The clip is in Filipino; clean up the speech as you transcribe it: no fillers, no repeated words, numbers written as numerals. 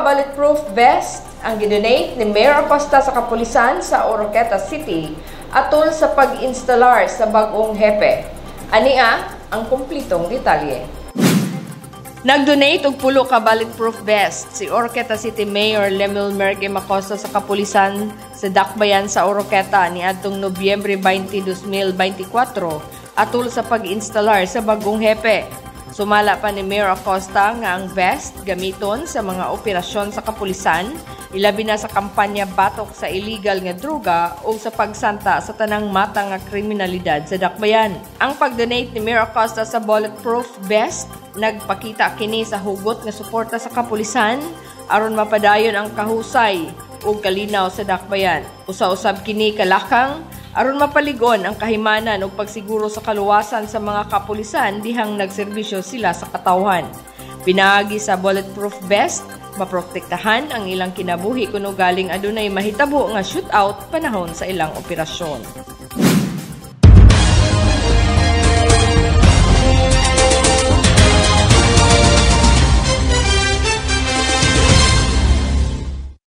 bulletproof vest ang gidonate ni Mayor Acosta sa kapulisan sa Oroqueta City atol sa pag-instalar sa bagong hepe. Ania ang kumplitong detalye. Nag-donate og 10 ka bulletproof vest si Oroqueta City Mayor Lemuel Mergem Acosta sa kapulisan sa Dakbayan sa Oroqueta niadtong Nobyembre 20, 2024 atol sa pag-instalar sa bagong hepe. Sumala pa ni Mayor Acosta nga ang vest gamiton sa mga operasyon sa kapulisan, ilabi na sa kampanya batok sa illegal nga droga o sa pagsanta sa tanang mata nga kriminalidad sa Dakbayan. Ang pag-donate ni Mayor Acosta sa bulletproof vest nagpakita kini sa hugot nga suporta sa kapulisan aron mapadayon ang kahusay ug kalinaw sa Dakbayan. Usa-usab kini kalakang aron mapaligon ang kahimanan ug pagsiguro sa kaluwasan sa mga kapulisan dihang nagserbisyo sila sa katawhan. Pinaagi sa bulletproof vest, maprotektahan ang ilang kinabuhi kuno galing adunay mahitabo nga shootout panahon sa ilang operasyon.